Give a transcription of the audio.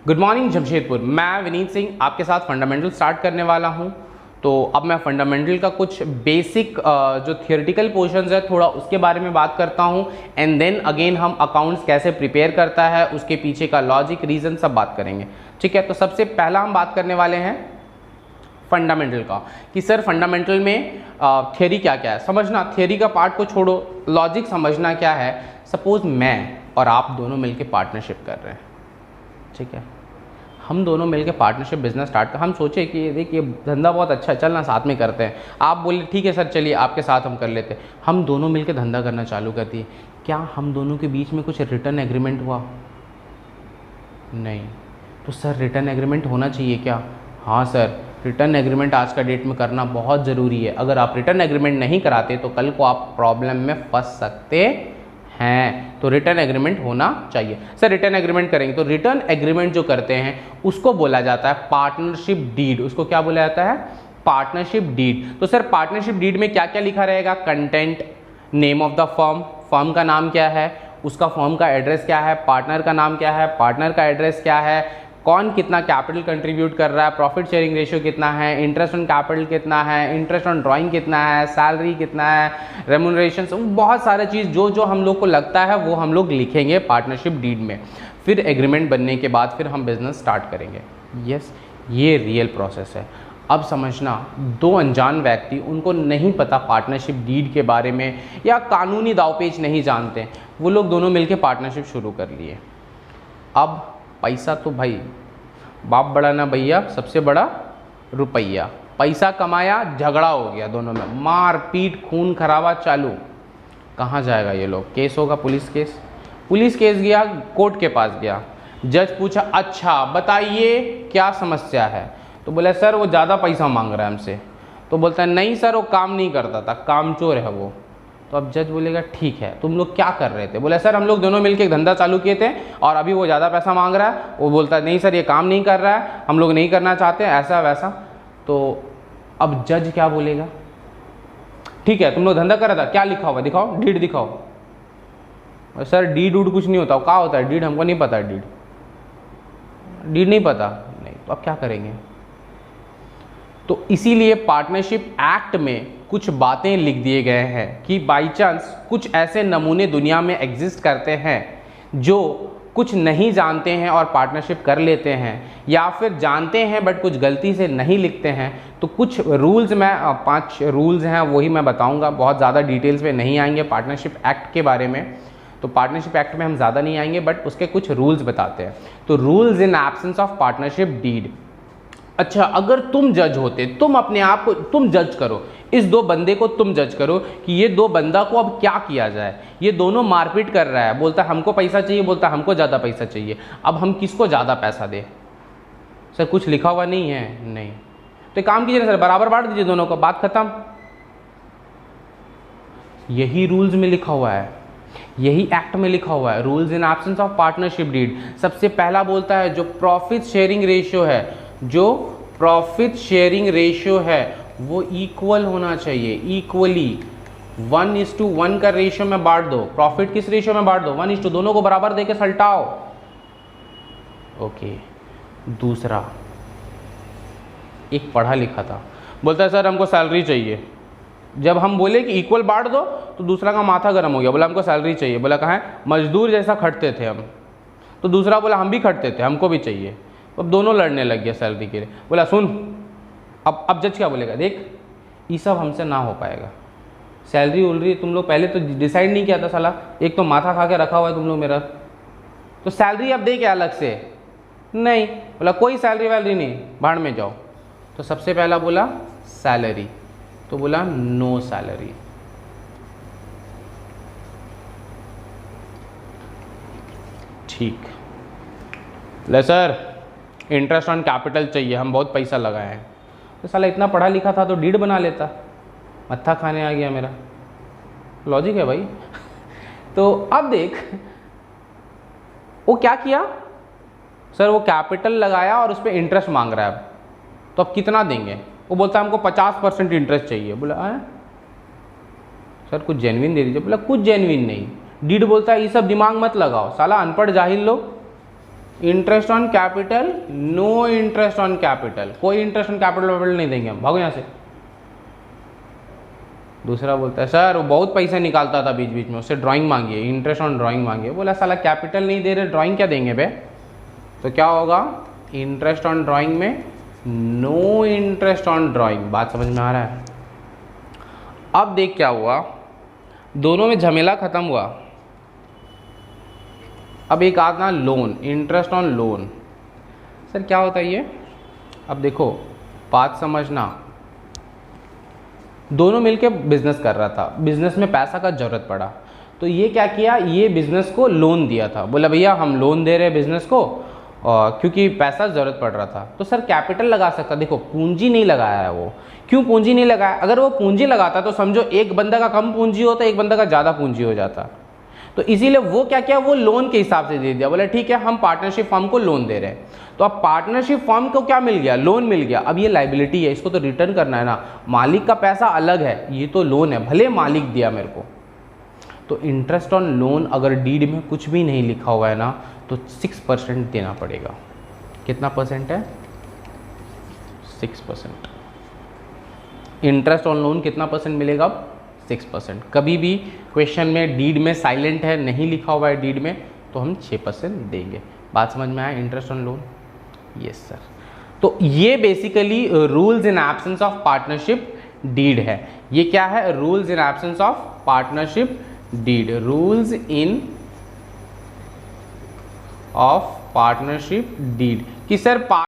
Good morning Jamshedpur. मैं विनीत सिंह आपके साथ फंडामेंटल स्टार्ट करने वाला हूं। तो अब मैं फंडामेंटल का कुछ बेसिक जो थियोरेटिकल पोर्शंस है थोड़ा उसके बारे में बात करता हूं एंड देन अगेन हम अकाउंट्स कैसे प्रिपेयर करता है उसके पीछे का लॉजिक रीज़न सब बात करेंगे। ठीक है, तो सबसे पहला हम बात करने वाले हैं फंडामेंटल का कि सर फंडामेंटल में थियोरी क्या क्या है समझना। थियोरी का पार्ट को छोड़ो, लॉजिक समझना क्या है। सपोज मैं और आप दोनों मिलकर पार्टनरशिप कर रहे हैं, ठीक है, हम दोनों मिलकर पार्टनरशिप बिजनेस स्टार्ट कर, हम सोचे कि देखिए धंधा बहुत अच्छा है, चलना साथ में करते हैं। आप बोले ठीक है सर चलिए आपके साथ हम कर लेते हैं। हम दोनों मिलकर धंधा करना चालू कर दिए। क्या हम दोनों के बीच में कुछ रिटर्न एग्रीमेंट हुआ? नहीं। तो सर रिटर्न एग्रीमेंट होना चाहिए क्या? हाँ सर, रिटर्न एग्रीमेंट आज का डेट में करना बहुत ज़रूरी है। अगर आप रिटर्न एग्रीमेंट नहीं कराते तो कल को आप प्रॉब्लम में फंस सकते हैं। तो रिटर्न एग्रीमेंट होना चाहिए। सर रिटर्न एग्रीमेंट करेंगे तो रिटर्न एग्रीमेंट जो करते हैं उसको बोला जाता है पार्टनरशिप डीड। उसको क्या बोला जाता है? Partnership deed. तो सर पार्टनरशिप डीड में क्या क्या लिखा रहेगा? Content, name of the firm, firm का नाम क्या है, उसका फर्म का एड्रेस क्या है, पार्टनर का नाम क्या है, पार्टनर का एड्रेस क्या है, कौन कितना कैपिटल कंट्रीब्यूट कर रहा है, प्रॉफिट शेयरिंग रेशियो कितना है, इंटरेस्ट ऑन कैपिटल कितना है, इंटरेस्ट ऑन ड्राइंग कितना है, सैलरी कितना है, रेम्यूनरेशन, बहुत सारे चीज़ जो जो हम लोग को लगता है वो हम लोग लिखेंगे पार्टनरशिप डीड में। फिर एग्रीमेंट बनने के बाद फिर हम बिजनेस स्टार्ट करेंगे। यस, ये रियल प्रोसेस है। अब समझना, दो अनजान व्यक्ति, उनको नहीं पता पार्टनरशिप डीड के बारे में या कानूनी दावपेच नहीं जानते, वो लोग दोनों मिलकर पार्टनरशिप शुरू कर लिए। अब पैसा तो भाई बाप बड़ा ना भैया, सबसे बड़ा रुपया। पैसा कमाया, झगड़ा हो गया दोनों में, मार पीट खून खराबा चालू। कहाँ जाएगा ये लोग? केस होगा, पुलिस केस। पुलिस केस गया, कोर्ट के पास गया, जज पूछा अच्छा बताइए क्या समस्या है। तो बोला सर वो ज़्यादा पैसा मांग रहा है हमसे। तो बोलता है नहीं सर वो काम नहीं करता था, कामचोर है वो। तो अब जज बोलेगा ठीक है तुम लोग क्या कर रहे थे? बोले सर हम लोग दोनों मिलकर एक धंधा चालू किए थे और अभी वो ज़्यादा पैसा मांग रहा है। वो बोलता है नहीं सर ये काम नहीं कर रहा है, हम लोग नहीं करना चाहते ऐसा वैसा। तो अब जज क्या बोलेगा? ठीक है तुम लोग धंधा कर रहा था, क्या लिखा हुआ दिखाओ, डीड दिखाओ। सर डीड उड कुछ नहीं होता। क्या होता है डीड? हमको नहीं पता। डीड नहीं पता? नहीं। तो अब क्या करेंगे? तो इसीलिए पार्टनरशिप एक्ट में कुछ बातें लिख दिए गए हैं कि बाई चांस कुछ ऐसे नमूने दुनिया में एग्जिस्ट करते हैं जो कुछ नहीं जानते हैं और पार्टनरशिप कर लेते हैं, या फिर जानते हैं बट कुछ गलती से नहीं लिखते हैं। तो कुछ रूल्स, मैं 5 रूल्स हैं वही मैं बताऊंगा, बहुत ज़्यादा डिटेल्स में नहीं आएंगे पार्टनरशिप एक्ट के बारे में। तो पार्टनरशिप एक्ट में हम ज़्यादा नहीं आएंगे बट उसके कुछ रूल्स बताते हैं। तो rules in absence of partnership deed. अच्छा, अगर तुम जज होते, तुम अपने आप को तुम जज करो, इस दो बंदे को तुम जज करो कि ये दो बंदा को अब क्या किया जाए। ये दोनों मारपीट कर रहा है, बोलता हमको पैसा चाहिए, बोलता हमको ज़्यादा पैसा चाहिए। अब हम किसको ज़्यादा पैसा दें? सर कुछ लिखा हुआ नहीं है? नहीं। तो काम कीजिए ना सर, बराबर बांट दीजिए दोनों को, बात खत्म। यही रूल्स में लिखा हुआ है, यही एक्ट में लिखा हुआ है, rules in absence of partnership deed. सबसे पहला बोलता है जो प्रॉफिट शेयरिंग रेशियो है, जो प्रॉफिट शेयरिंग रेशियो है वो इक्वल होना चाहिए, इक्वली 1:1 का रेशियो में बांट दो। प्रॉफिट किस रेशियो में बांट दो? 1:2, दोनों को बराबर देके सलटाओ। ओके। दूसरा, एक पढ़ा लिखा था, बोलता है सर हमको सैलरी चाहिए। जब हम बोले कि इक्वल बांट दो तो दूसरा का माथा गर्म हो गया, बोला हमको सैलरी चाहिए। बोला कहाँ है? मजदूर जैसा खटते थे हम। तो दूसरा बोला हम भी खटते थे, हमको भी चाहिए। अब दोनों लड़ने लग गया सैलरी के लिए। बोला सुन, अब जज क्या बोलेगा? देख ये सब हमसे ना हो पाएगा, सैलरी उलरी तुम लोग पहले तो डिसाइड नहीं किया था साला, एक तो माथा खा के रखा हुआ है तुम लोग मेरा, तो सैलरी अब दे क्या अलग से? नहीं। बोला कोई सैलरी वैलरी नहीं, भाड़ में जाओ। तो सबसे पहला बोला सैलरी, तो बोला नो सैलरी। ठीक, ले सर इंटरेस्ट ऑन कैपिटल चाहिए, हम बहुत पैसा लगाए हैं। तो साला इतना पढ़ा लिखा था तो डीड बना लेता, मत्था खाने आ गया मेरा। लॉजिक है भाई। तो अब देख वो क्या किया, सर वो कैपिटल लगाया और उस पर इंटरेस्ट मांग रहा है। अब तो अब कितना देंगे? वो बोलता है हमको 50% इंटरेस्ट चाहिए। बोला आए सर कुछ जेन्युइन दे दीजिए। बोला कुछ जेन्युइन नहीं। डीड बोलता है ये सब दिमाग मत लगाओ, साला अनपढ़ जाहिल लोग। Interest on capital, no interest on capital, कोई इंटरेस्ट ऑन कैपिटल नहीं देंगे हम, भागो यहाँ से। दूसरा बोलता है सर वो बहुत पैसा निकालता था बीच बीच में, उससे ड्राइंग मांगिए, इंटरेस्ट ऑन ड्राइंग मांगिए। बोला साला कैपिटल नहीं दे रहे, ड्राइंग क्या देंगे बे? तो क्या होगा, इंटरेस्ट ऑन ड्राइंग में नो इंटरेस्ट ऑन ड्राइंग। बात समझ में आ रहा है? अब देख क्या हुआ, दोनों में झमेला खत्म हुआ। अब एक आता loan, interest on loan. Sir क्या होता है ये? अब देखो बात समझना, दोनों मिलके बिजनेस कर रहा था, बिजनेस में पैसा का जरूरत पड़ा, तो ये क्या किया, ये बिजनेस को लोन दिया था। बोला भैया हम लोन दे रहे हैं बिजनेस को क्योंकि पैसा ज़रूरत पड़ रहा था। तो सर कैपिटल लगा सकता, देखो पूंजी नहीं लगाया है वो। क्यों पूंजी नहीं लगाया? अगर वो पूंजी लगाता तो समझो एक बंदा का कम पूंजी होता, एक बंदा का ज़्यादा पूंजी हो जाता। तो इसीलिए वो क्या किया, वो लोन के हिसाब से दे दिया। बोला ठीक है हम पार्टनरशिप फर्म को लोन दे रहे हैं। तो अब पार्टनरशिप फर्म को क्या मिल गया, लोन मिल गया। अब ये लाइबिलिटी है, इसको तो रिटर्न करना है ना, मालिक का पैसा अलग है, ये तो लोन है, भले मालिक दिया मेरे को। तो इंटरेस्ट ऑन लोन अगर डीड में कुछ भी नहीं लिखा हुआ है ना, तो 6% देना पड़ेगा। कितना परसेंट है? 6%। इंटरेस्ट ऑन लोन कितना परसेंट मिलेगा अब? 6%। कभी भी क्वेश्चन में डीड में साइलेंट है, नहीं लिखा हुआ है डीड में, तो हम 6% देंगे। बात समझ में आया? Interest on loan, yes sir. तो ये basically rules in absence of partnership deed है। ये क्या है? Rules in absence of partnership deed, rules in of partnership deed कि सर